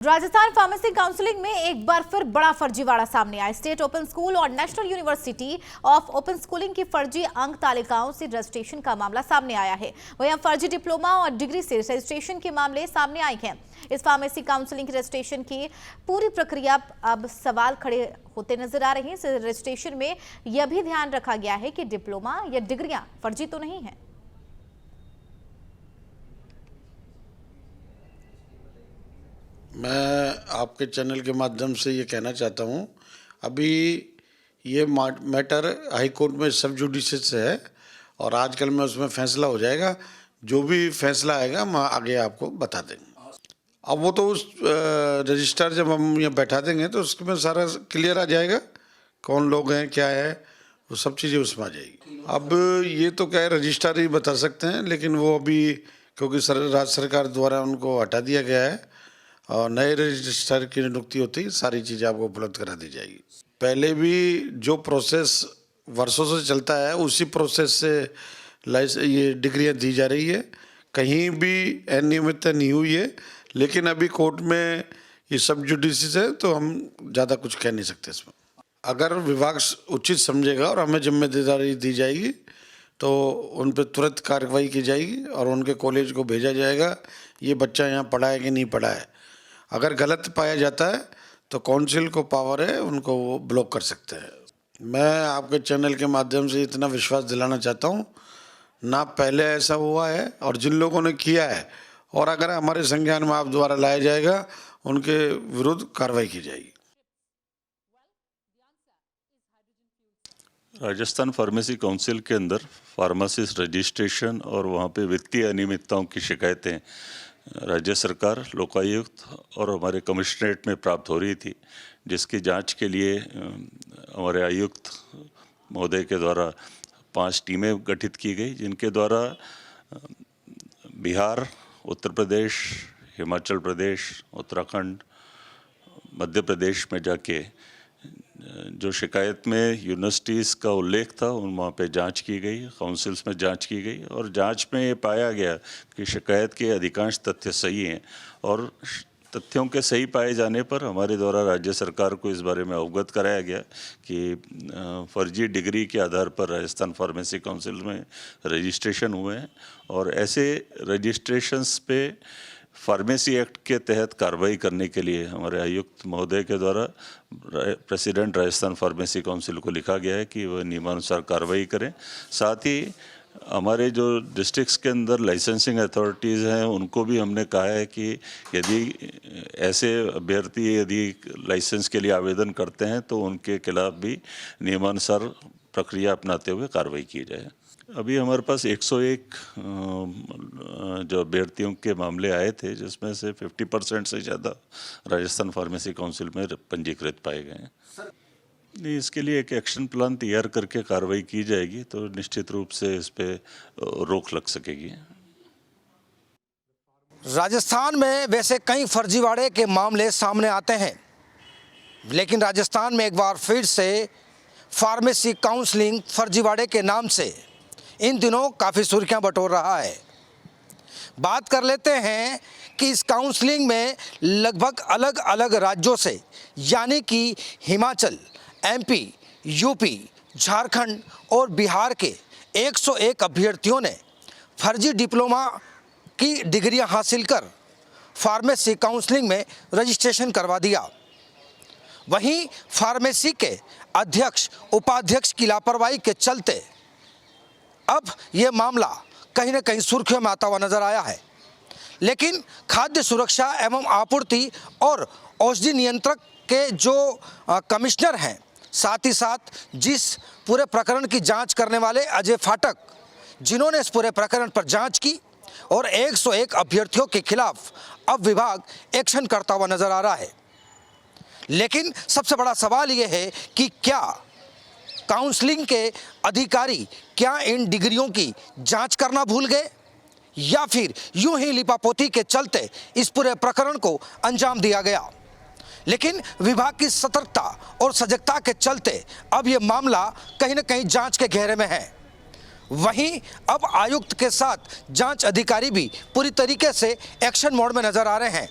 Rajasthan pharmacy counselling में एक बार फिर बड़ा फर्जीवाड़ा सामने आया। स्टेट ओपन स्कूल और national university of open schooling की फर्जी अंक तालिकाओं से रजिस्ट्रेशन का मामला सामने आया है। वहीं फर्जी डिप्लोमा और डिग्री से रजिस्ट्रेशन के मामले सामने आए हैं। इस फार्मेसी काउंसिलिंग की रजिस्ट्रेशन की पूरी प्रक्रिया अब सवाल खड़े होते नजर आ रहे हैं। इस रजिस्ट्रेशन में यह भी ध्यान रखा गया है कि डिप्लोमा या डिग्रियां फर्जी तो नहीं है। मैं आपके चैनल के माध्यम से ये कहना चाहता हूँ, अभी ये मैटर हाई कोर्ट में सब जुडिशियल है और आजकल में उसमें फैसला हो जाएगा। जो भी फैसला आएगा हम आगे आपको बता देंगे। अब वो तो उस रजिस्टर जब हम यहाँ बैठा देंगे तो उसमें सारा क्लियर आ जाएगा, कौन लोग हैं क्या है, वो सब चीज़ें उसमें आ जाएगी। अब ये तो क्या है, रजिस्ट्रार ही बता सकते हैं, लेकिन वो अभी क्योंकि राज्य सरकार द्वारा उनको हटा दिया गया है और नए रजिस्ट्रार की नियुक्ति होती है, सारी चीज़ें आपको उपलब्ध करा दी जाएगी। पहले भी जो प्रोसेस वर्षों से चलता है उसी प्रोसेस से ये डिग्रियां दी जा रही है, कहीं भी अनियमितता नहीं हुई है। लेकिन अभी कोर्ट में ये सब जुडिशियल है तो हम ज़्यादा कुछ कह नहीं सकते इसमें। अगर विभाग उचित समझेगा और हमें जिम्मेदारी दी जाएगी तो उन पर तुरंत कार्रवाई की जाएगी और उनके कॉलेज को भेजा जाएगा ये बच्चा यहाँ पढ़ा है कि नहीं पढ़ा है। अगर गलत पाया जाता है तो काउंसिल को पावर है, उनको वो ब्लॉक कर सकते हैं। मैं आपके चैनल के माध्यम से इतना विश्वास दिलाना चाहता हूँ, ना पहले ऐसा हुआ है और जिन लोगों ने किया है और अगर हमारे संज्ञान में आप द्वारा लाया जाएगा उनके विरुद्ध कार्रवाई की जाएगी। राजस्थान फार्मेसी काउंसिल के अंदर फार्मासिस्ट रजिस्ट्रेशन और वहाँ पे वित्तीय अनियमितताओं की शिकायतें राज्य सरकार, लोकायुक्त और हमारे कमिश्नरेट में प्राप्त हो रही थी, जिसकी जांच के लिए हमारे आयुक्त महोदय के द्वारा 5 टीमें गठित की गई, जिनके द्वारा बिहार, उत्तर प्रदेश, हिमाचल प्रदेश, उत्तराखंड, मध्य प्रदेश में जाके जो शिकायत में यूनिवर्सिटीज़ का उल्लेख था उन वहाँ पे जांच की गई, काउंसिल्स में जांच की गई और जांच में ये पाया गया कि शिकायत के अधिकांश तथ्य सही हैं और तथ्यों के सही पाए जाने पर हमारे द्वारा राज्य सरकार को इस बारे में अवगत कराया गया कि फर्जी डिग्री के आधार पर राजस्थान फार्मेसी काउंसिल में रजिस्ट्रेशन हुए हैं और ऐसे रजिस्ट्रेशंस पे फार्मेसी एक्ट के तहत कार्रवाई करने के लिए हमारे आयुक्त महोदय के द्वारा प्रेसिडेंट राजस्थान फार्मेसी काउंसिल को लिखा गया है कि वह नियमानुसार कार्रवाई करें। साथ ही हमारे जो डिस्ट्रिक्ट्स के अंदर लाइसेंसिंग अथॉरिटीज़ हैं उनको भी हमने कहा है कि यदि ऐसे अभ्यर्थी यदि लाइसेंस के लिए आवेदन करते हैं तो उनके खिलाफ भी नियमानुसार प्रक्रिया अपनाते हुए कार्रवाई की जाए। अभी हमारे पास 101 जो अभ्यर्थियों के मामले आए थे, जिसमें से 50% से ज़्यादा राजस्थान फार्मेसी काउंसिल में पंजीकृत पाए गए हैं। नहीं, इसके लिए एक एक्शन प्लान तैयार करके कार्रवाई की जाएगी तो निश्चित रूप से इस पे रोक लग सकेगी। राजस्थान में वैसे कई फर्जीवाड़े के मामले सामने आते हैं, लेकिन राजस्थान में एक बार फिर से फार्मेसी काउंसलिंग फर्जीवाड़े के नाम से इन दिनों काफ़ी सुर्खियां बटोर रहा है। बात कर लेते हैं कि इस काउंसलिंग में लगभग अलग अलग राज्यों से यानी कि हिमाचल, एमपी, यूपी, झारखंड और बिहार के 101 अभ्यर्थियों ने फर्जी डिप्लोमा की डिग्रियां हासिल कर फार्मेसी काउंसलिंग में रजिस्ट्रेशन करवा दिया। वहीं फार्मेसी के अध्यक्ष, उपाध्यक्ष की लापरवाही के चलते अब ये मामला कहीं न कहीं सुर्खियों में आता हुआ नजर आया है। लेकिन खाद्य सुरक्षा एवं आपूर्ति और औषधि नियंत्रक के जो कमिश्नर हैं, साथ ही साथ जिस पूरे प्रकरण की जांच करने वाले अजय फाटक, जिन्होंने इस पूरे प्रकरण पर जांच की और 101 अभ्यर्थियों के खिलाफ अब विभाग एक्शन करता हुआ नजर आ रहा है। लेकिन सबसे बड़ा सवाल ये है कि क्या काउंसलिंग के अधिकारी क्या इन डिग्रियों की जांच करना भूल गए या फिर यूं ही लिपापोती के चलते इस पूरे प्रकरण को अंजाम दिया गया। लेकिन विभाग की सतर्कता और सजगता के चलते अब यह मामला कहीं न कहीं जांच के घेरे में है। वहीं अब आयुक्त के साथ जांच अधिकारी भी पूरी तरीके से एक्शन मोड में नजर आ रहे हैं।